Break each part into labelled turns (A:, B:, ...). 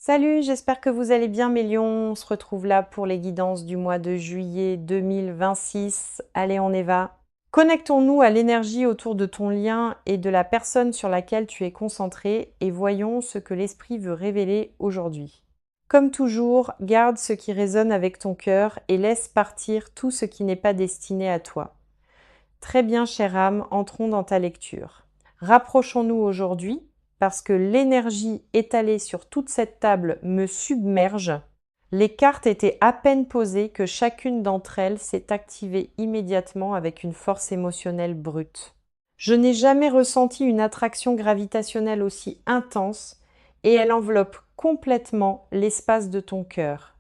A: Salut, j'espère que vous allez bien mes lions. On se retrouve là pour les guidances du mois de juillet 2026. Allez, on y va. Connectons-nous à l'énergie autour de ton lien et de la personne sur laquelle tu es concentré et voyons ce que l'esprit veut révéler aujourd'hui. Comme toujours, garde ce qui résonne avec ton cœur et laisse partir tout ce qui n'est pas destiné à toi. Très bien, chère âme, entrons dans ta lecture. Rapprochons-nous aujourd'hui parce que l'énergie étalée sur toute cette table me submerge. Les cartes étaient à peine posées que chacune d'entre elles s'est activée immédiatement avec une force émotionnelle brute. Je n'ai jamais ressenti une attraction gravitationnelle aussi intense et elle enveloppe complètement l'espace de ton cœur.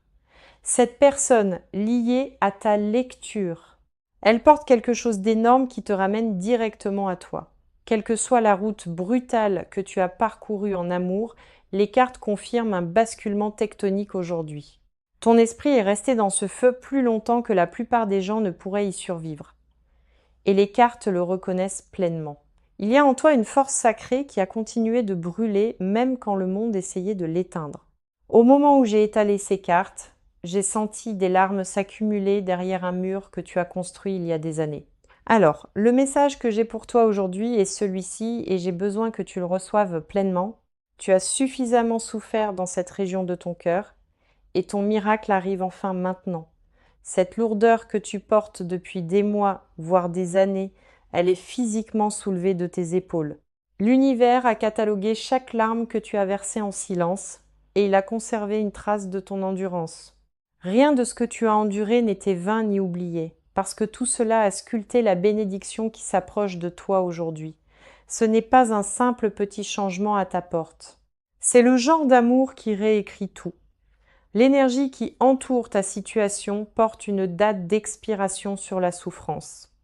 A: Cette personne liée à ta lecture, elle porte quelque chose d'énorme qui te ramène directement à toi. Quelle que soit la route brutale que tu as parcourue en amour, les cartes confirment un basculement tectonique aujourd'hui. Ton esprit est resté dans ce feu plus longtemps que la plupart des gens ne pourraient y survivre. Et les cartes le reconnaissent pleinement. Il y a en toi une force sacrée qui a continué de brûler même quand le monde essayait de l'éteindre. Au moment où j'ai étalé ces cartes, j'ai senti des larmes s'accumuler derrière un mur que tu as construit il y a des années. Alors, le message que j'ai pour toi aujourd'hui est celui-ci et j'ai besoin que tu le reçoives pleinement. Tu as suffisamment souffert dans cette région de ton cœur et ton miracle arrive enfin maintenant. Cette lourdeur que tu portes depuis des mois, voire des années, elle est physiquement soulevée de tes épaules. L'univers a catalogué chaque larme que tu as versée en silence et il a conservé une trace de ton endurance. Rien de ce que tu as enduré n'était vain ni oublié, parce que tout cela a sculpté la bénédiction qui s'approche de toi aujourd'hui. Ce n'est pas un simple petit changement à ta porte. C'est le genre d'amour qui réécrit tout. L'énergie qui entoure ta situation porte une date d'expiration sur la souffrance.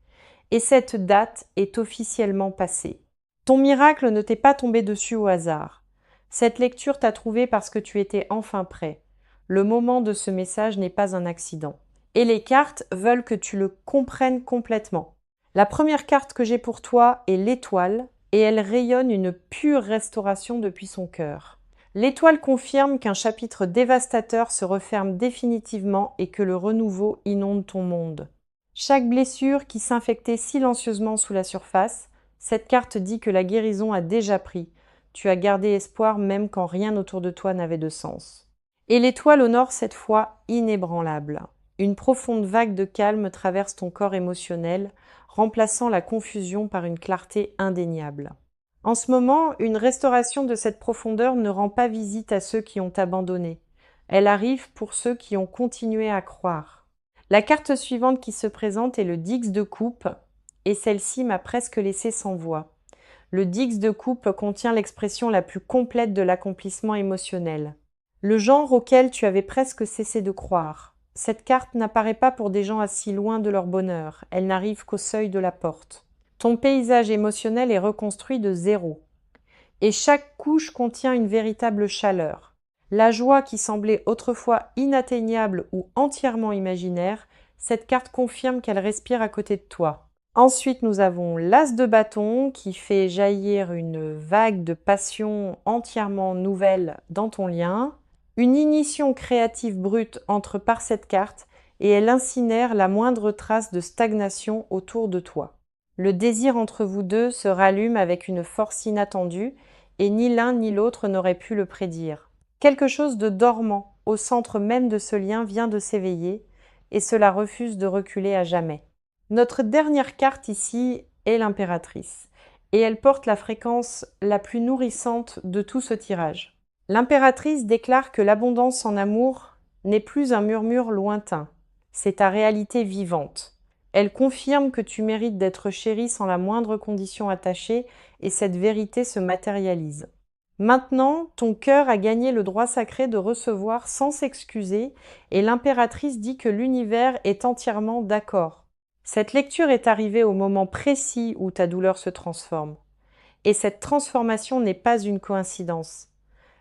A: Et cette date est officiellement passée. Ton miracle ne t'est pas tombé dessus au hasard. Cette lecture t'a trouvé parce que tu étais enfin prêt. Le moment de ce message n'est pas un accident. Et les cartes veulent que tu le comprennes complètement. La première carte que j'ai pour toi est l'étoile et elle rayonne une pure restauration depuis son cœur. L'étoile confirme qu'un chapitre dévastateur se referme définitivement et que le renouveau inonde ton monde. Chaque blessure qui s'infectait silencieusement sous la surface, cette carte dit que la guérison a déjà pris. Tu as gardé espoir même quand rien autour de toi n'avait de sens. Et l'étoile honore cette foi inébranlable. Une profonde vague de calme traverse ton corps émotionnel, remplaçant la confusion par une clarté indéniable. En ce moment, une restauration de cette profondeur ne rend pas visite à ceux qui ont abandonné. Elle arrive pour ceux qui ont continué à croire. La carte suivante qui se présente est le Dix de coupe, et celle-ci m'a presque laissé sans voix. Le Dix de coupe contient l'expression la plus complète de l'accomplissement émotionnel. Le genre auquel tu avais presque cessé de croire. Cette carte n'apparaît pas pour des gens assis loin de leur bonheur, elle n'arrive qu'au seuil de la porte. Ton paysage émotionnel est reconstruit de zéro. Et chaque couche contient une véritable chaleur. La joie qui semblait autrefois inatteignable ou entièrement imaginaire, cette carte confirme qu'elle respire à côté de toi. Ensuite, nous avons l'As de bâton qui fait jaillir une vague de passion entièrement nouvelle dans ton lien. Une ignition créative brute entre par cette carte et elle incinère la moindre trace de stagnation autour de toi. Le désir entre vous deux se rallume avec une force inattendue et ni l'un ni l'autre n'aurait pu le prédire. Quelque chose de dormant au centre même de ce lien vient de s'éveiller et cela refuse de reculer à jamais. Notre dernière carte ici est l'impératrice et elle porte la fréquence la plus nourrissante de tout ce tirage. L'impératrice déclare que l'abondance en amour n'est plus un murmure lointain, c'est ta réalité vivante. Elle confirme que tu mérites d'être chéri sans la moindre condition attachée et cette vérité se matérialise. Maintenant, ton cœur a gagné le droit sacré de recevoir sans s'excuser et l'impératrice dit que l'univers est entièrement d'accord. Cette lecture est arrivée au moment précis où ta douleur se transforme. Et cette transformation n'est pas une coïncidence.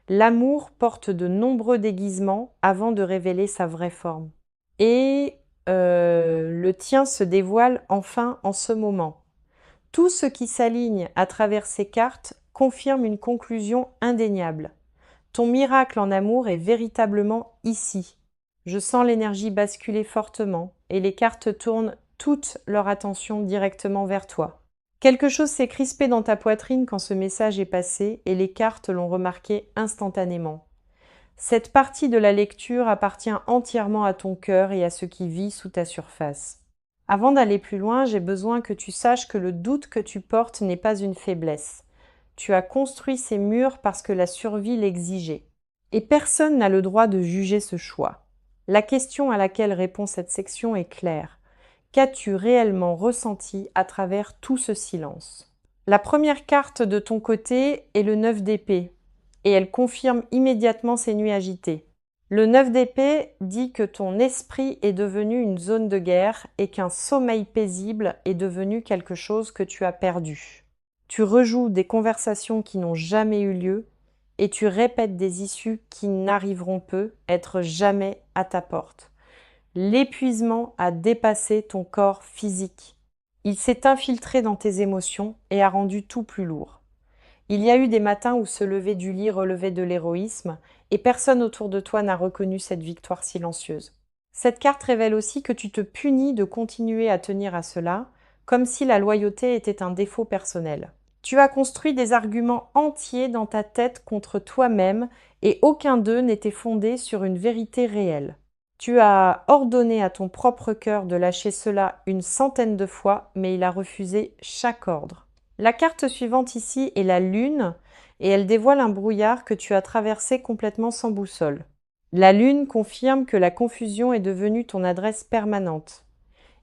A: L'amour porte de nombreux déguisements avant de révéler sa vraie forme. Et le tien se dévoile enfin en ce moment. Tout ce qui s'aligne à travers ces cartes confirme une conclusion indéniable. Ton miracle en amour est véritablement ici. Je sens l'énergie basculer fortement et les cartes tournent toute leur attention directement vers toi. Quelque chose s'est crispé dans ta poitrine quand ce message est passé et les cartes l'ont remarqué instantanément. Cette partie de la lecture appartient entièrement à ton cœur et à ce qui vit sous ta surface. Avant d'aller plus loin, j'ai besoin que tu saches que le doute que tu portes n'est pas une faiblesse. Tu as construit ces murs parce que la survie l'exigeait. Et personne n'a le droit de juger ce choix. La question à laquelle répond cette section est claire. Qu'as-tu réellement ressenti à travers tout ce silence? La première carte de ton côté est le 9 d'épée, et elle confirme immédiatement ces nuits agitées. Le 9 d'épée dit que ton esprit est devenu une zone de guerre et qu'un sommeil paisible est devenu quelque chose que tu as perdu. Tu rejoues des conversations qui n'ont jamais eu lieu et tu répètes des issues qui n'arriveront peu, être jamais à ta porte. L'épuisement a dépassé ton corps physique. Il s'est infiltré dans tes émotions et a rendu tout plus lourd. Il y a eu des matins où se lever du lit relevait de l'héroïsme et personne autour de toi n'a reconnu cette victoire silencieuse. Cette carte révèle aussi que tu te punis de continuer à tenir à cela, comme si la loyauté était un défaut personnel. Tu as construit des arguments entiers dans ta tête contre toi-même et aucun d'eux n'était fondé sur une vérité réelle. Tu as ordonné à ton propre cœur de lâcher cela une centaine de fois, mais il a refusé chaque ordre. La carte suivante ici est la lune, et elle dévoile un brouillard que tu as traversé complètement sans boussole. La lune confirme que la confusion est devenue ton adresse permanente,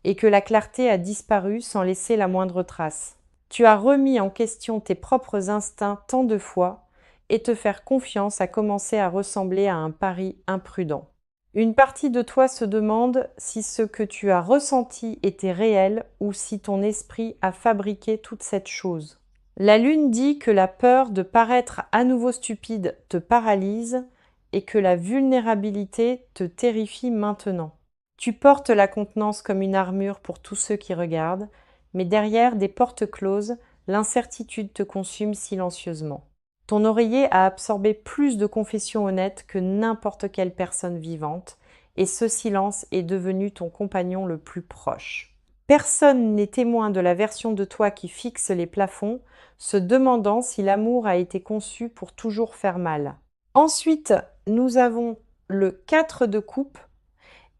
A: et que la clarté a disparu sans laisser la moindre trace. Tu as remis en question tes propres instincts tant de fois, et te faire confiance a commencé à ressembler à un pari imprudent. Une partie de toi se demande si ce que tu as ressenti était réel ou si ton esprit a fabriqué toute cette chose. La lune dit que la peur de paraître à nouveau stupide te paralyse et que la vulnérabilité te terrifie maintenant. Tu portes la contenance comme une armure pour tous ceux qui regardent, mais derrière des portes closes, l'incertitude te consume silencieusement. Ton oreiller a absorbé plus de confessions honnêtes que n'importe quelle personne vivante, et ce silence est devenu ton compagnon le plus proche. Personne n'est témoin de la version de toi qui fixe les plafonds, se demandant si l'amour a été conçu pour toujours faire mal. Ensuite, nous avons le 4 de coupe,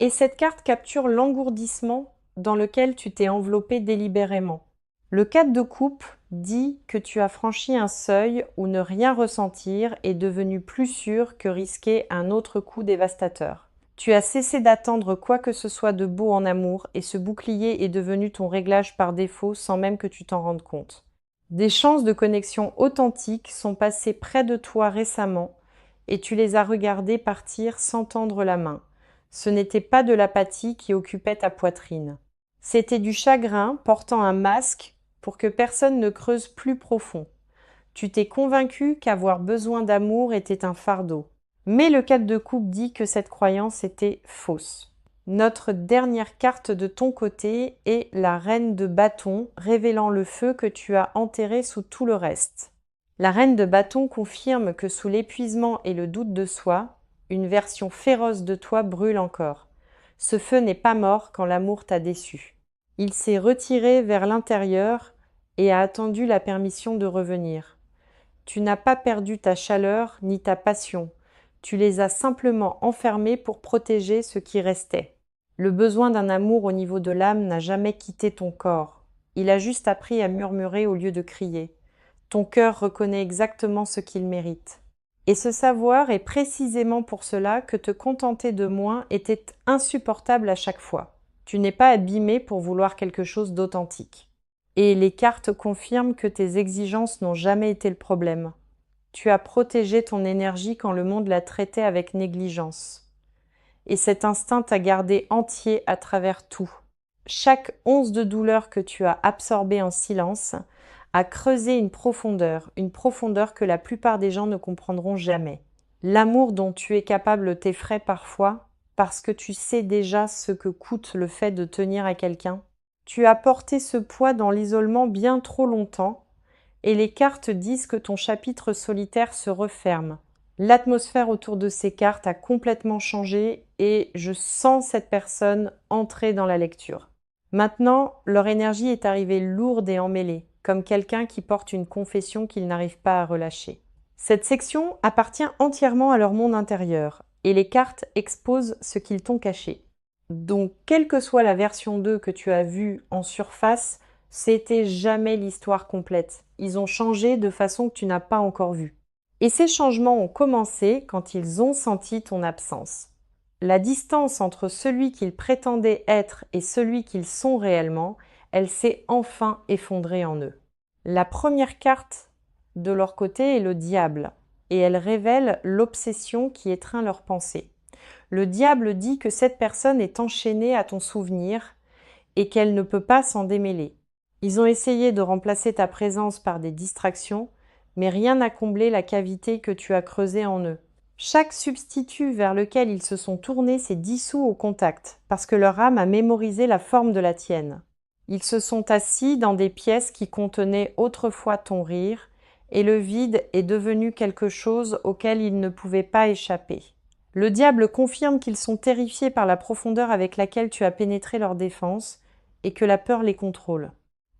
A: et cette carte capture l'engourdissement dans lequel tu t'es enveloppé délibérément. Le 4 de coupe dit que tu as franchi un seuil où ne rien ressentir est devenu plus sûr que risquer un autre coup dévastateur. Tu as cessé d'attendre quoi que ce soit de beau en amour et ce bouclier est devenu ton réglage par défaut sans même que tu t'en rendes compte. Des chances de connexion authentiques sont passées près de toi récemment et tu les as regardées partir sans tendre la main. Ce n'était pas de l'apathie qui occupait ta poitrine. C'était du chagrin portant un masque pour que personne ne creuse plus profond. Tu t'es convaincu qu'avoir besoin d'amour était un fardeau. Mais le 4 de coupe dit que cette croyance était fausse. Notre dernière carte de ton côté est la reine de bâton, révélant le feu que tu as enterré sous tout le reste. La reine de bâton confirme que sous l'épuisement et le doute de soi, une version féroce de toi brûle encore. Ce feu n'est pas mort quand l'amour t'a déçu. Il s'est retiré vers l'intérieur et a attendu la permission de revenir. Tu n'as pas perdu ta chaleur ni ta passion. Tu les as simplement enfermés pour protéger ce qui restait. Le besoin d'un amour au niveau de l'âme n'a jamais quitté ton corps. Il a juste appris à murmurer au lieu de crier. Ton cœur reconnaît exactement ce qu'il mérite. Et ce savoir est précisément pour cela que te contenter de moins était insupportable à chaque fois. Tu n'es pas abîmé pour vouloir quelque chose d'authentique. Et les cartes confirment que tes exigences n'ont jamais été le problème. Tu as protégé ton énergie quand le monde la traitait avec négligence. Et cet instinct t'a gardé entier à travers tout. Chaque once de douleur que tu as absorbée en silence a creusé une profondeur que la plupart des gens ne comprendront jamais. L'amour dont tu es capable t'effraie parfois parce que tu sais déjà ce que coûte le fait de tenir à quelqu'un. Tu as porté ce poids dans l'isolement bien trop longtemps et les cartes disent que ton chapitre solitaire se referme. L'atmosphère autour de ces cartes a complètement changé et je sens cette personne entrer dans la lecture. Maintenant, leur énergie est arrivée lourde et emmêlée, comme quelqu'un qui porte une confession qu'il n'arrive pas à relâcher. Cette section appartient entièrement à leur monde intérieur et les cartes exposent ce qu'ils t'ont caché. Donc, quelle que soit la version 2 que tu as vue en surface, c'était jamais l'histoire complète. Ils ont changé de façon que tu n'as pas encore vue. Et ces changements ont commencé quand ils ont senti ton absence. La distance entre celui qu'ils prétendaient être et celui qu'ils sont réellement, elle s'est enfin effondrée en eux. La première carte de leur côté est le diable, et elle révèle l'obsession qui étreint leurs pensées. Le diable dit que cette personne est enchaînée à ton souvenir et qu'elle ne peut pas s'en démêler. Ils ont essayé de remplacer ta présence par des distractions, mais rien n'a comblé la cavité que tu as creusée en eux. Chaque substitut vers lequel ils se sont tournés s'est dissous au contact, parce que leur âme a mémorisé la forme de la tienne. Ils se sont assis dans des pièces qui contenaient autrefois ton rire, et le vide est devenu quelque chose auquel ils ne pouvaient pas échapper. Le diable confirme qu'ils sont terrifiés par la profondeur avec laquelle tu as pénétré leur défense, et que la peur les contrôle.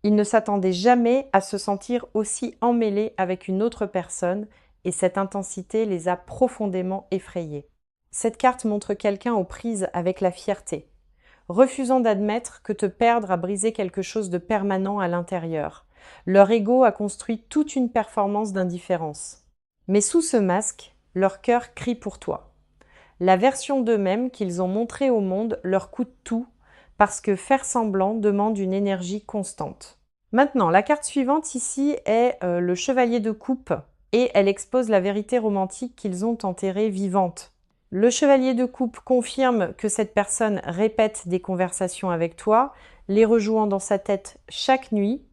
A: Ils ne s'attendaient jamais à se sentir aussi emmêlés avec une autre personne, et cette intensité les a profondément effrayés. Cette carte montre quelqu'un aux prises avec la fierté, refusant d'admettre que te perdre a brisé quelque chose de permanent à l'intérieur. Leur ego a construit toute une performance d'indifférence. Mais sous ce masque, leur cœur crie pour toi. La version d'eux-mêmes qu'ils ont montrée au monde leur coûte tout, parce que faire semblant demande une énergie constante. Maintenant, la carte suivante ici est le chevalier de coupe, et elle expose la vérité romantique qu'ils ont enterrée vivante. Le chevalier de coupe confirme que cette personne répète des conversations avec toi, les rejouant dans sa tête chaque nuit.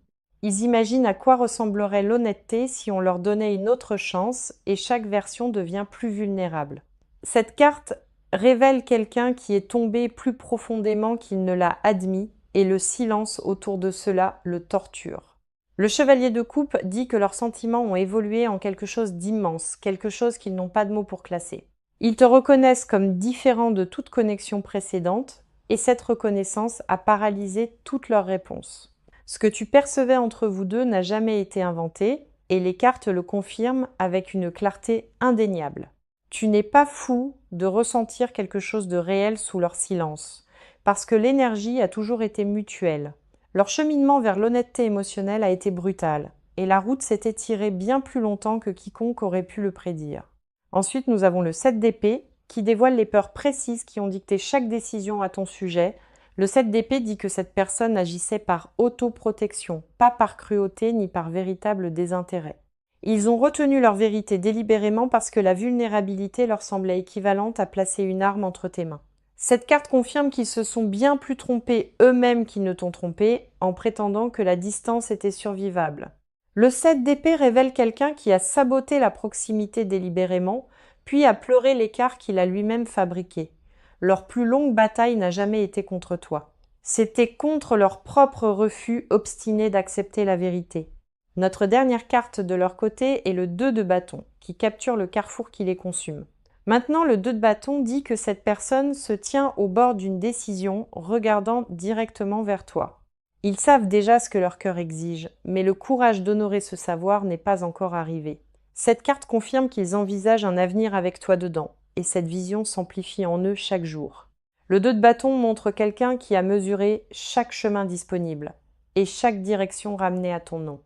A: Ils imaginent à quoi ressemblerait l'honnêteté si on leur donnait une autre chance, et chaque version devient plus vulnérable. Cette carte révèle quelqu'un qui est tombé plus profondément qu'il ne l'a admis, et le silence autour de cela le torture. Le chevalier de coupe dit que leurs sentiments ont évolué en quelque chose d'immense, quelque chose qu'ils n'ont pas de mots pour classer. Ils te reconnaissent comme différent de toute connexion précédente, et cette reconnaissance a paralysé toutes leurs réponses. Ce que tu percevais entre vous deux n'a jamais été inventé, et les cartes le confirment avec une clarté indéniable. Tu n'es pas fou de ressentir quelque chose de réel sous leur silence, parce que l'énergie a toujours été mutuelle. Leur cheminement vers l'honnêteté émotionnelle a été brutal, et la route s'est étirée bien plus longtemps que quiconque aurait pu le prédire. Ensuite, nous avons le 7 d'épée, qui dévoile les peurs précises qui ont dicté chaque décision à ton sujet. Le 7 d'épée dit que cette personne agissait par autoprotection, pas par cruauté ni par véritable désintérêt. Ils ont retenu leur vérité délibérément parce que la vulnérabilité leur semblait équivalente à placer une arme entre tes mains. Cette carte confirme qu'ils se sont bien plus trompés eux-mêmes qu'ils ne t'ont trompé, en prétendant que la distance était survivable. Le 7 d'épée révèle quelqu'un qui a saboté la proximité délibérément, puis a pleuré l'écart qu'il a lui-même fabriqué. Leur plus longue bataille n'a jamais été contre toi. C'était contre leur propre refus obstiné d'accepter la vérité. Notre dernière carte de leur côté est le 2 de bâton, qui capture le carrefour qui les consume. Maintenant, le 2 de bâton dit que cette personne se tient au bord d'une décision, regardant directement vers toi. Ils savent déjà ce que leur cœur exige, mais le courage d'honorer ce savoir n'est pas encore arrivé. Cette carte confirme qu'ils envisagent un avenir avec toi dedans, et cette vision s'amplifie en eux chaque jour. Le 2 de bâton montre quelqu'un qui a mesuré chaque chemin disponible, et chaque direction ramenée à ton nom.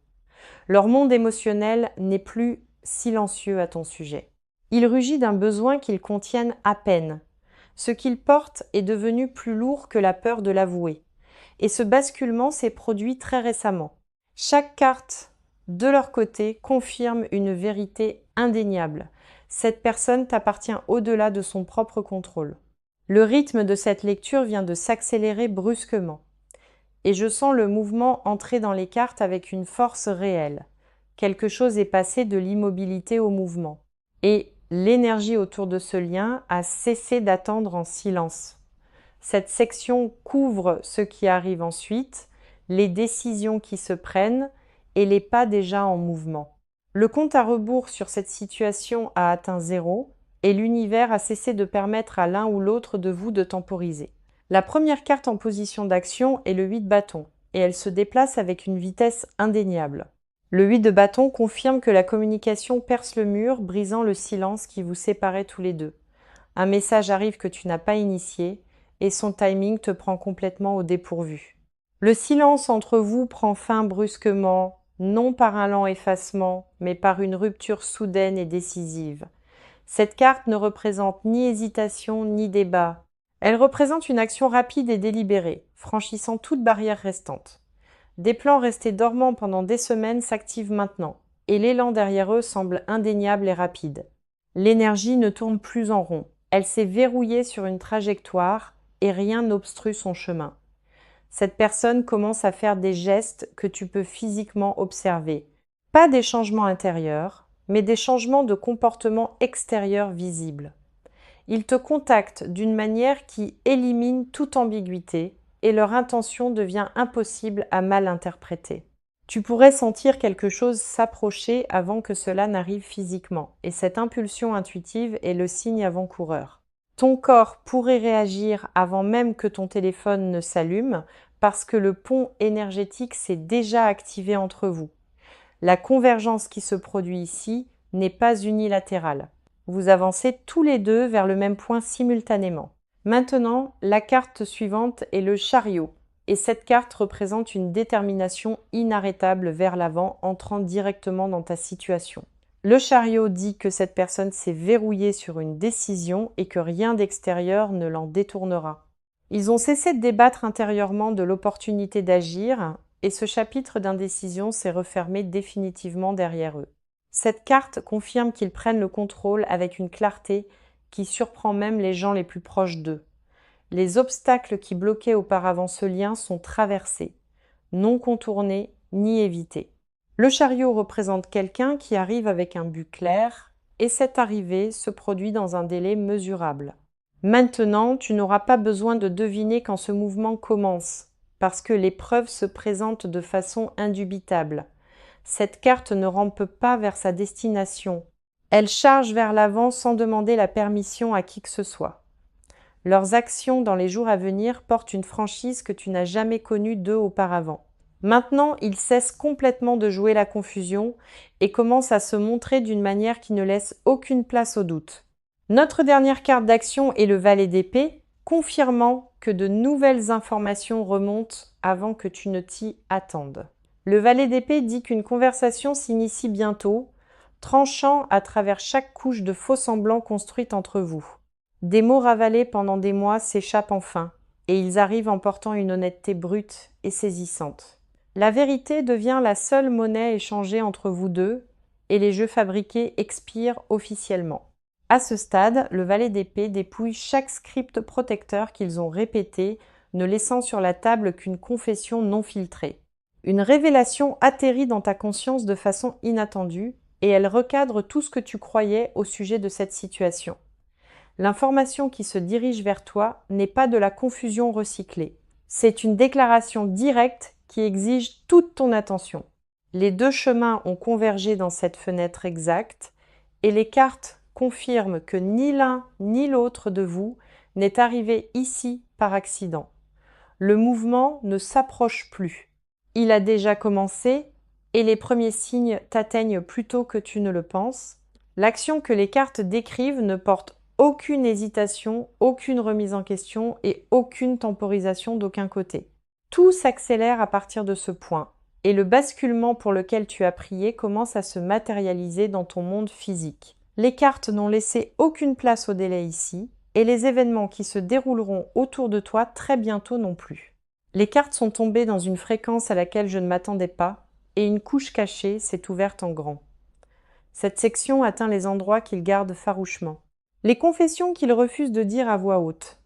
A: Leur monde émotionnel n'est plus silencieux à ton sujet. Il rugit d'un besoin qu'ils contiennent à peine. Ce qu'ils portent est devenu plus lourd que la peur de l'avouer. Et ce basculement s'est produit très récemment. Chaque carte, de leur côté, confirme une vérité indéniable. Cette personne t'appartient au-delà de son propre contrôle. Le rythme de cette lecture vient de s'accélérer brusquement. Et je sens le mouvement entrer dans les cartes avec une force réelle. Quelque chose est passé de l'immobilité au mouvement. Et l'énergie autour de ce lien a cessé d'attendre en silence. Cette section couvre ce qui arrive ensuite, les décisions qui se prennent et les pas déjà en mouvement. Le compte à rebours sur cette situation a atteint 0 et l'univers a cessé de permettre à l'un ou l'autre de vous de temporiser. La première carte en position d'action est le 8 de bâton et elle se déplace avec une vitesse indéniable. Le 8 de bâton confirme que la communication perce le mur, brisant le silence qui vous séparait tous les deux. Un message arrive que tu n'as pas initié et son timing te prend complètement au dépourvu. Le silence entre vous prend fin brusquement, non par un lent effacement, mais par une rupture soudaine et décisive. Cette carte ne représente ni hésitation ni débat. Elle représente une action rapide et délibérée, franchissant toute barrière restante. Des plans restés dormants pendant des semaines s'activent maintenant, et l'élan derrière eux semble indéniable et rapide. L'énergie ne tourne plus en rond, elle s'est verrouillée sur une trajectoire et rien n'obstrue son chemin. Cette personne commence à faire des gestes que tu peux physiquement observer. Pas des changements intérieurs, mais des changements de comportement extérieur visibles. Ils te contactent d'une manière qui élimine toute ambiguïté et leur intention devient impossible à mal interpréter. Tu pourrais sentir quelque chose s'approcher avant que cela n'arrive physiquement, et cette impulsion intuitive est le signe avant-coureur. Ton corps pourrait réagir avant même que ton téléphone ne s'allume parce que le pont énergétique s'est déjà activé entre vous. La convergence qui se produit ici n'est pas unilatérale. Vous avancez tous les deux vers le même point simultanément. Maintenant, la carte suivante est le chariot, et cette carte représente une détermination inarrêtable vers l'avant entrant directement dans ta situation. Le chariot dit que cette personne s'est verrouillée sur une décision et que rien d'extérieur ne l'en détournera. Ils ont cessé de débattre intérieurement de l'opportunité d'agir, et ce chapitre d'indécision s'est refermé définitivement derrière eux. Cette carte confirme qu'ils prennent le contrôle avec une clarté qui surprend même les gens les plus proches d'eux. Les obstacles qui bloquaient auparavant ce lien sont traversés, non contournés ni évités. Le chariot représente quelqu'un qui arrive avec un but clair, et cette arrivée se produit dans un délai mesurable. Maintenant, tu n'auras pas besoin de deviner quand ce mouvement commence, parce que les preuves se présentent de façon indubitable. Cette carte ne rampe pas vers sa destination. Elle charge vers l'avant sans demander la permission à qui que ce soit. Leurs actions dans les jours à venir portent une franchise que tu n'as jamais connue d'eux auparavant. Maintenant, ils cessent complètement de jouer la confusion et commencent à se montrer d'une manière qui ne laisse aucune place au doute. Notre dernière carte d'action est le valet d'épée, confirmant que de nouvelles informations remontent avant que tu ne t'y attendes. Le valet d'épée dit qu'une conversation s'initie bientôt, tranchant à travers chaque couche de faux-semblants construite entre vous. Des mots ravalés pendant des mois s'échappent enfin, et ils arrivent en portant une honnêteté brute et saisissante. La vérité devient la seule monnaie échangée entre vous deux, et les jeux fabriqués expirent officiellement. À ce stade, le valet d'épée dépouille chaque script protecteur qu'ils ont répété, ne laissant sur la table qu'une confession non filtrée. Une révélation atterrit dans ta conscience de façon inattendue, et elle recadre tout ce que tu croyais au sujet de cette situation. L'information qui se dirige vers toi n'est pas de la confusion recyclée. C'est une déclaration directe qui exige toute ton attention. Les deux chemins ont convergé dans cette fenêtre exacte et les cartes confirment que ni l'un ni l'autre de vous n'est arrivé ici par accident. Le mouvement ne s'approche plus. Il a déjà commencé et les premiers signes t'atteignent plus tôt que tu ne le penses. L'action que les cartes décrivent ne porte aucune hésitation, aucune remise en question et aucune temporisation d'aucun côté. Tout s'accélère à partir de ce point, et le basculement pour lequel tu as prié commence à se matérialiser dans ton monde physique. Les cartes n'ont laissé aucune place au délai ici, et les événements qui se dérouleront autour de toi très bientôt non plus. Les cartes sont tombées dans une fréquence à laquelle je ne m'attendais pas, et une couche cachée s'est ouverte en grand. Cette section atteint les endroits qu'ils gardent farouchement. Les confessions qu'ils refusent de dire à voix haute.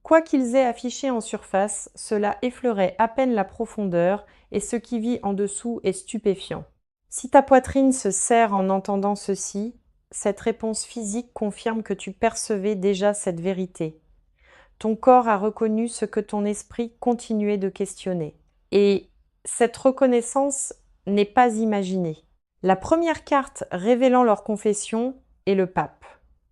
A: Quoi qu'ils aient affiché en surface, cela effleurait à peine la profondeur et ce qui vit en dessous est stupéfiant. Si ta poitrine se serre en entendant ceci, cette réponse physique confirme que tu percevais déjà cette vérité. Ton corps a reconnu ce que ton esprit continuait de questionner. Et cette reconnaissance n'est pas imaginée. La première carte révélant leur confession est le pape.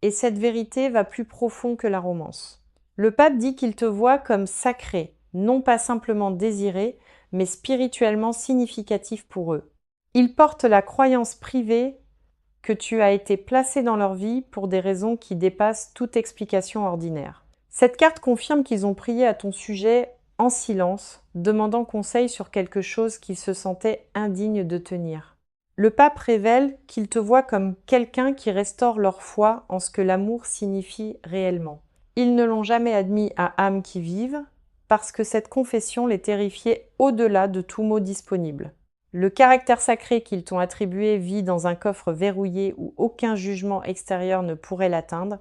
A: Et cette vérité va plus profond que la romance. Le pape dit qu'il te voit comme sacré, non pas simplement désiré, mais spirituellement significatif pour eux. Il porte la croyance privée que tu as été placé dans leur vie pour des raisons qui dépassent toute explication ordinaire. Cette carte confirme qu'ils ont prié à ton sujet en silence, demandant conseil sur quelque chose qu'ils se sentaient indignes de tenir. Le pape révèle qu'il te voit comme quelqu'un qui restaure leur foi en ce que l'amour signifie réellement. Ils ne l'ont jamais admis à âme qui vive, parce que cette confession les terrifiait au-delà de tout mot disponible. Le caractère sacré qu'ils t'ont attribué vit dans un coffre verrouillé où aucun jugement extérieur ne pourrait l'atteindre.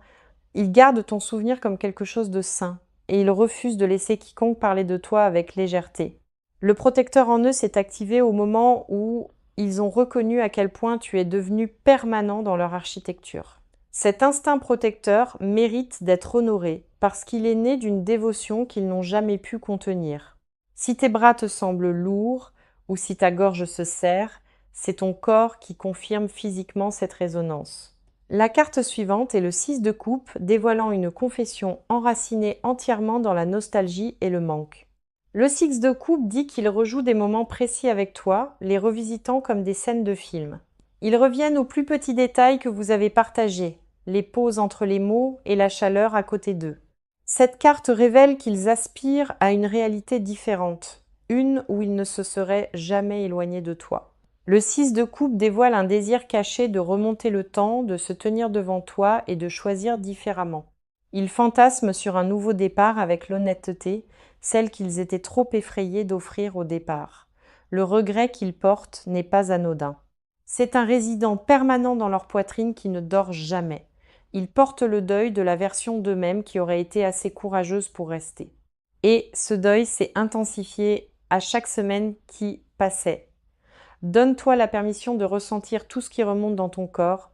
A: Ils gardent ton souvenir comme quelque chose de saint, et ils refusent de laisser quiconque parler de toi avec légèreté. Le protecteur en eux s'est activé au moment où ils ont reconnu à quel point tu es devenu permanent dans leur architecture. Cet instinct protecteur mérite d'être honoré parce qu'il est né d'une dévotion qu'ils n'ont jamais pu contenir. Si tes bras te semblent lourds ou si ta gorge se serre, c'est ton corps qui confirme physiquement cette résonance. La carte suivante est le 6 de coupe, dévoilant une confession enracinée entièrement dans la nostalgie et le manque. Le 6 de coupe dit qu'il rejoue des moments précis avec toi, les revisitant comme des scènes de film. Ils reviennent aux plus petits détails que vous avez partagés, les pauses entre les mots et la chaleur à côté d'eux. Cette carte révèle qu'ils aspirent à une réalité différente, une où ils ne se seraient jamais éloignés de toi. Le 6 de coupe dévoile un désir caché de remonter le temps, de se tenir devant toi et de choisir différemment. Ils fantasment sur un nouveau départ avec l'honnêteté, celle qu'ils étaient trop effrayés d'offrir au départ. Le regret qu'ils portent n'est pas anodin. C'est un résident permanent dans leur poitrine qui ne dort jamais. Ils portent le deuil de la version d'eux-mêmes qui aurait été assez courageuse pour rester. Et ce deuil s'est intensifié à chaque semaine qui passait. Donne-toi la permission de ressentir tout ce qui remonte dans ton corps,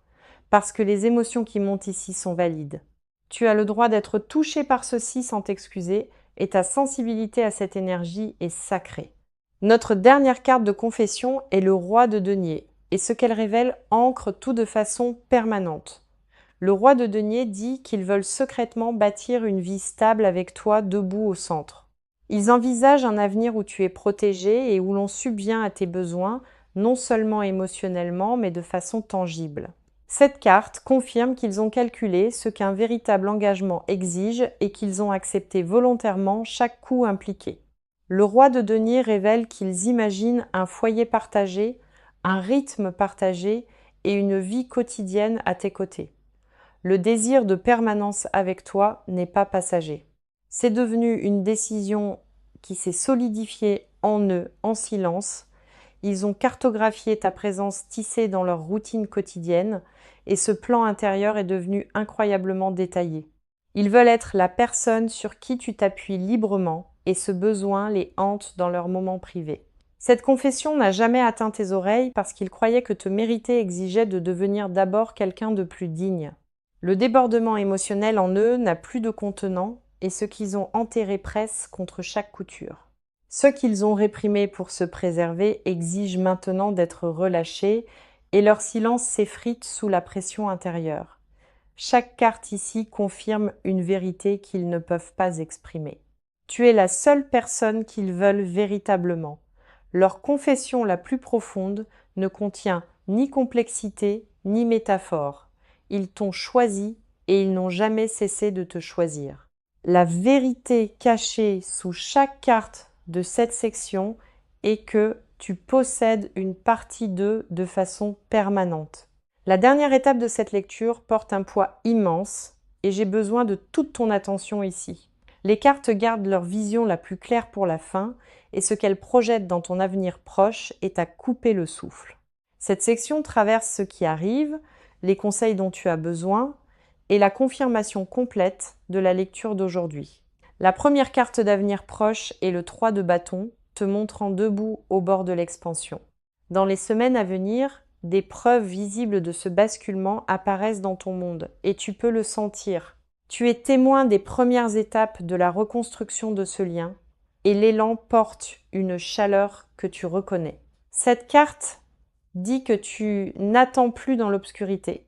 A: parce que les émotions qui montent ici sont valides. Tu as le droit d'être touché par ceci sans t'excuser, et ta sensibilité à cette énergie est sacrée. Notre dernière carte de confession est le roi de denier, et ce qu'elle révèle ancre tout de façon permanente. Le roi de denier dit qu'ils veulent secrètement bâtir une vie stable avec toi debout au centre. Ils envisagent un avenir où tu es protégé et où l'on subvient à tes besoins, non seulement émotionnellement, mais de façon tangible. Cette carte confirme qu'ils ont calculé ce qu'un véritable engagement exige et qu'ils ont accepté volontairement chaque coût impliqué. Le roi de denier révèle qu'ils imaginent un foyer partagé, un rythme partagé et une vie quotidienne à tes côtés. Le désir de permanence avec toi n'est pas passager. C'est devenu une décision qui s'est solidifiée en eux, en silence. Ils ont cartographié ta présence tissée dans leur routine quotidienne et ce plan intérieur est devenu incroyablement détaillé. Ils veulent être la personne sur qui tu t'appuies librement et ce besoin les hante dans leurs moments privés. Cette confession n'a jamais atteint tes oreilles parce qu'ils croyaient que te mériter exigeait de devenir d'abord quelqu'un de plus digne. Le débordement émotionnel en eux n'a plus de contenant et ce qu'ils ont enterré presse contre chaque couture. Ce qu'ils ont réprimé pour se préserver exige maintenant d'être relâchés et leur silence s'effrite sous la pression intérieure. Chaque carte ici confirme une vérité qu'ils ne peuvent pas exprimer. Tu es la seule personne qu'ils veulent véritablement. Leur confession la plus profonde ne contient ni complexité ni métaphore. Ils t'ont choisi et ils n'ont jamais cessé de te choisir. La vérité cachée sous chaque carte de cette section est que tu possèdes une partie d'eux de façon permanente. La dernière étape de cette lecture porte un poids immense et j'ai besoin de toute ton attention ici. Les cartes gardent leur vision la plus claire pour la fin et ce qu'elles projettent dans ton avenir proche est à couper le souffle. Cette section traverse ce qui arrive, les conseils dont tu as besoin et la confirmation complète de la lecture d'aujourd'hui. La première carte d'avenir proche est le 3 de bâton, te montrant debout au bord de l'expansion. Dans les semaines à venir, des preuves visibles de ce basculement apparaissent dans ton monde et tu peux le sentir. Tu es témoin des premières étapes de la reconstruction de ce lien et l'élan porte une chaleur que tu reconnais. Cette carte dit que tu n'attends plus dans l'obscurité,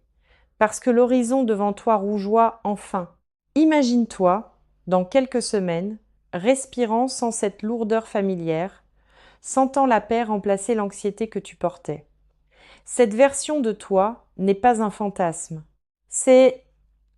A: parce que l'horizon devant toi rougeoie enfin. Imagine-toi, dans quelques semaines, respirant sans cette lourdeur familière, sentant la paix remplacer l'anxiété que tu portais. Cette version de toi n'est pas un fantasme, c'est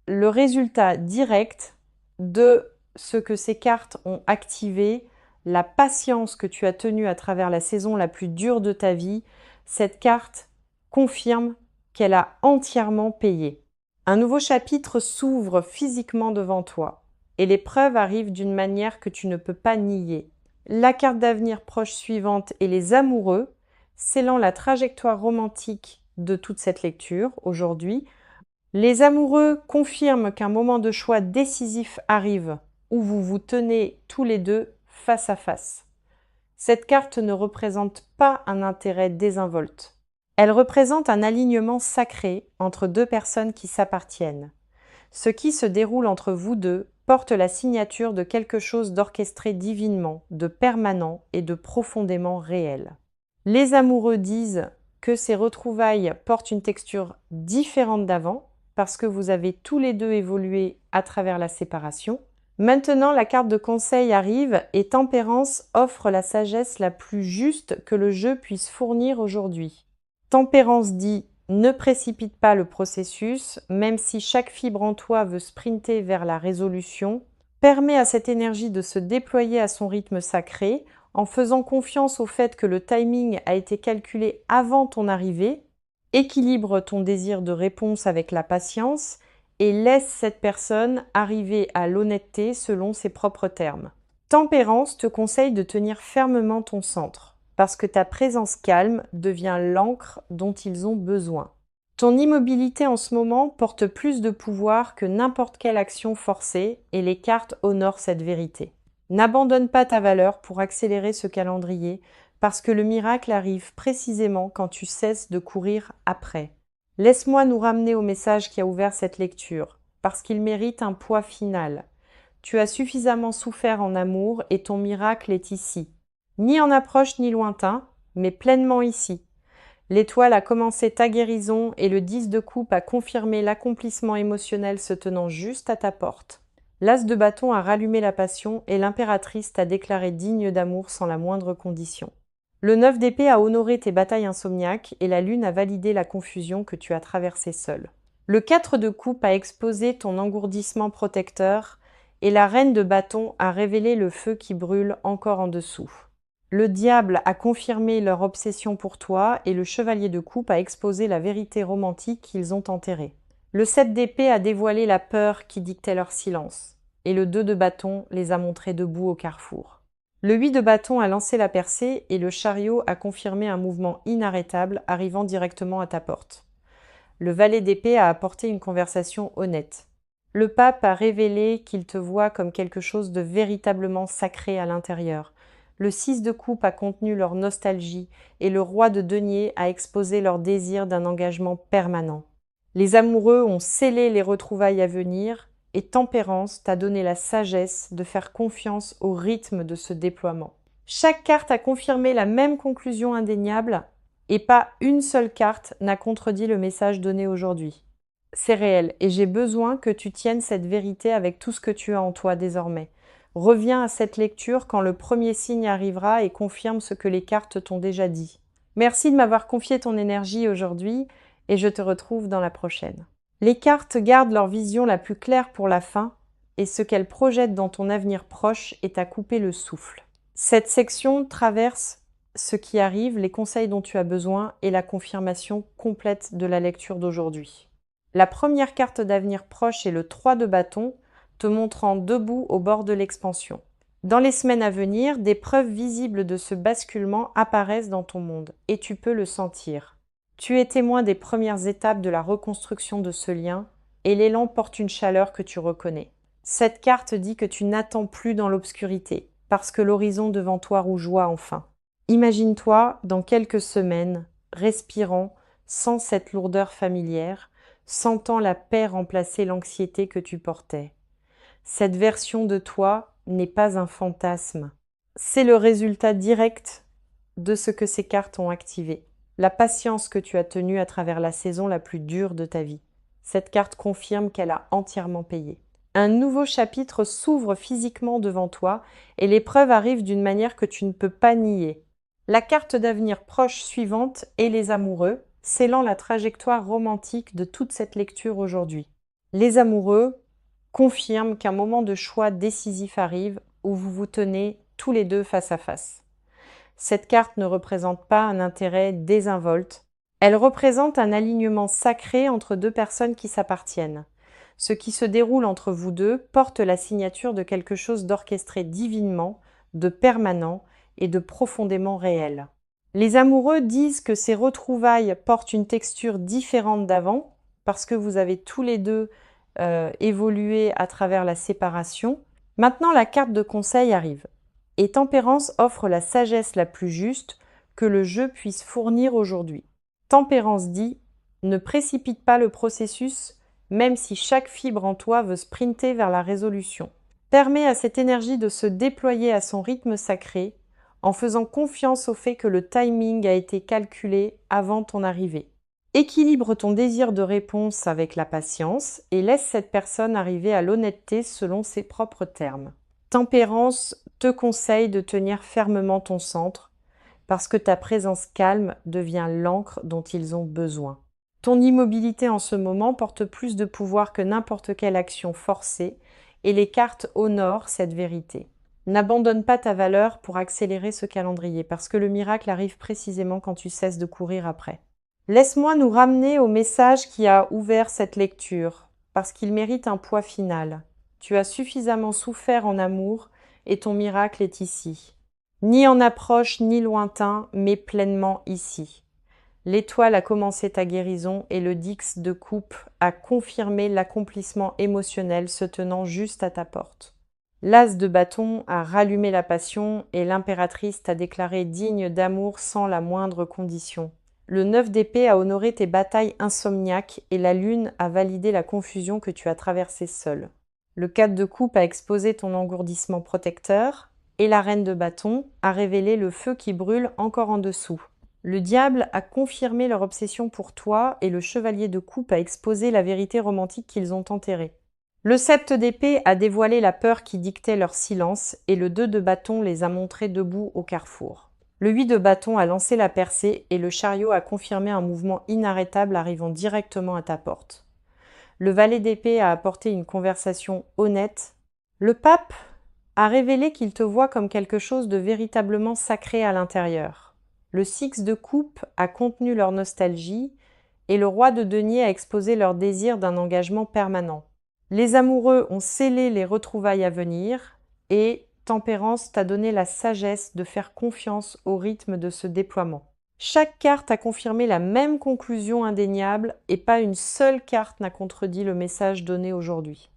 A: le résultat direct de ce que ces cartes ont activé, la patience que tu as tenue à travers la saison la plus dure de ta vie. Cette carte confirme qu'elle a entièrement payé. Un nouveau chapitre s'ouvre physiquement devant toi et les preuves arrivent d'une manière que tu ne peux pas nier. La carte d'avenir proche suivante est les amoureux, scellant la trajectoire romantique de toute cette lecture aujourd'hui. Les amoureux confirment qu'un moment de choix décisif arrive, où vous vous tenez tous les deux face à face. Cette carte ne représente pas un intérêt désinvolte. Elle représente un alignement sacré entre deux personnes qui s'appartiennent. Ce qui se déroule entre vous deux porte la signature de quelque chose d'orchestré divinement, de permanent et de profondément réel. Les amoureux disent que ces retrouvailles portent une texture différente d'avant, parce que vous avez tous les deux évolué à travers la séparation. Maintenant, la carte de conseil arrive et Tempérance offre la sagesse la plus juste que le jeu puisse fournir aujourd'hui. Tempérance dit « Ne précipite pas le processus, même si chaque fibre en toi veut sprinter vers la résolution. Permets à cette énergie de se déployer à son rythme sacré, en faisant confiance au fait que le timing a été calculé avant ton arrivée. Équilibre ton désir de réponse avec la patience et laisse cette personne arriver à l'honnêteté selon ses propres termes. Tempérance te conseille de tenir fermement ton centre, parce que ta présence calme devient l'encre dont ils ont besoin. Ton immobilité en ce moment porte plus de pouvoir que n'importe quelle action forcée et les cartes honorent cette vérité. N'abandonne pas ta valeur pour accélérer ce calendrier, parce que le miracle arrive précisément quand tu cesses de courir après. Laisse-moi nous ramener au message qui a ouvert cette lecture, parce qu'il mérite un poids final. Tu as suffisamment souffert en amour et ton miracle est ici. Ni en approche ni lointain, mais pleinement ici. L'étoile a commencé ta guérison et le 10 de coupe a confirmé l'accomplissement émotionnel se tenant juste à ta porte. L'as de bâton a rallumé la passion et l'impératrice t'a déclaré digne d'amour sans la moindre condition. Le 9 d'épée a honoré tes batailles insomniaques et la lune a validé la confusion que tu as traversée seule. Le 4 de coupe a exposé ton engourdissement protecteur et la reine de bâton a révélé le feu qui brûle encore en dessous. Le diable a confirmé leur obsession pour toi et le chevalier de coupe a exposé la vérité romantique qu'ils ont enterrée. Le 7 d'épée a dévoilé la peur qui dictait leur silence et le 2 de bâton les a montrés debout au carrefour. Le 8 de bâton a lancé la percée et le chariot a confirmé un mouvement inarrêtable arrivant directement à ta porte. Le valet d'épée a apporté une conversation honnête. Le pape a révélé qu'il te voit comme quelque chose de véritablement sacré à l'intérieur. Le 6 de coupe a contenu leur nostalgie et le roi de denier a exposé leur désir d'un engagement permanent. Les amoureux ont scellé les retrouvailles à venir et Tempérance t'a donné la sagesse de faire confiance au rythme de ce déploiement. Chaque carte a confirmé la même conclusion indéniable et pas une seule carte n'a contredit le message donné aujourd'hui. C'est réel et j'ai besoin que tu tiennes cette vérité avec tout ce que tu as en toi désormais. Reviens à cette lecture quand le premier signe arrivera et confirme ce que les cartes t'ont déjà dit. Merci de m'avoir confié ton énergie aujourd'hui et je te retrouve dans la prochaine. Les cartes gardent leur vision la plus claire pour la fin et ce qu'elles projettent dans ton avenir proche est à couper le souffle. Cette section traverse ce qui arrive, les conseils dont tu as besoin et la confirmation complète de la lecture d'aujourd'hui. La première carte d'avenir proche est le 3 de bâton, te montrant debout au bord de l'expansion. Dans les semaines à venir, des preuves visibles de ce basculement apparaissent dans ton monde et tu peux le sentir. Tu es témoin des premières étapes de la reconstruction de ce lien et l'élan porte une chaleur que tu reconnais. Cette carte dit que tu n'attends plus dans l'obscurité parce que l'horizon devant toi rougeoie enfin. Imagine-toi dans quelques semaines, respirant sans cette lourdeur familière, sentant la paix remplacer l'anxiété que tu portais. Cette version de toi n'est pas un fantasme. C'est le résultat direct de ce que ces cartes ont activé. la patience que tu as tenue à travers la saison la plus dure de ta vie. Cette carte confirme qu'elle a entièrement payé. Un nouveau chapitre s'ouvre physiquement devant toi et l'épreuve arrive d'une manière que tu ne peux pas nier. La carte d'avenir proche suivante est les amoureux, scellant la trajectoire romantique de toute cette lecture aujourd'hui. Les amoureux confirment qu'un moment de choix décisif arrive où vous vous tenez tous les deux face à face. Cette carte ne représente pas un intérêt désinvolte, elle représente un alignement sacré entre deux personnes qui s'appartiennent. Ce qui se déroule entre vous deux porte la signature de quelque chose d'orchestré divinement, de permanent et de profondément réel. Les amoureux disent que ces retrouvailles portent une texture différente d'avant, parce que vous avez tous les deux évolué à travers la séparation. Maintenant, la carte de conseil arrive. Et Tempérance offre la sagesse la plus juste que le jeu puisse fournir aujourd'hui. Tempérance dit « Ne précipite pas le processus, même si chaque fibre en toi veut sprinter vers la résolution. Permets à cette énergie de se déployer à son rythme sacré, en faisant confiance au fait que le timing a été calculé avant ton arrivée. Équilibre ton désir de réponse avec la patience et laisse cette personne arriver à l'honnêteté selon ses propres termes. Tempérance te conseille de tenir fermement ton centre, parce que ta présence calme devient l'encre dont ils ont besoin. Ton immobilité en ce moment porte plus de pouvoir que n'importe quelle action forcée, et les cartes honorent cette vérité. N'abandonne pas ta valeur pour accélérer ce calendrier, parce que le miracle arrive précisément quand tu cesses de courir après. Laisse-moi nous ramener au message qui a ouvert cette lecture, parce qu'il mérite un poids final. Tu as suffisamment souffert en amour, et ton miracle est ici. Ni en approche, ni lointain, mais pleinement ici. L'étoile a commencé ta guérison et le dix de coupe a confirmé l'accomplissement émotionnel se tenant juste à ta porte. L'as de bâton a rallumé la passion et l'impératrice t'a déclaré digne d'amour sans la moindre condition. Le 9 d'épée a honoré tes batailles insomniaques et la lune a validé la confusion que tu as traversée seule. Le 4 de coupe a exposé ton engourdissement protecteur et la reine de bâton a révélé le feu qui brûle encore en dessous. Le diable a confirmé leur obsession pour toi et le chevalier de coupe a exposé la vérité romantique qu'ils ont enterrée. Le 7 d'épée a dévoilé la peur qui dictait leur silence et le 2 de bâton les a montrés debout au carrefour. Le 8 de bâton a lancé la percée et le chariot a confirmé un mouvement inarrêtable arrivant directement à ta porte. Le valet d'épée a apporté une conversation honnête. Le pape a révélé qu'il te voit comme quelque chose de véritablement sacré à l'intérieur. Le 6 de coupe a contenu leur nostalgie et le roi de denier a exposé leur désir d'un engagement permanent. Les amoureux ont scellé les retrouvailles à venir et Tempérance t'a donné la sagesse de faire confiance au rythme de ce déploiement. Chaque carte a confirmé la même conclusion indéniable et pas une seule carte n'a contredit le message donné aujourd'hui.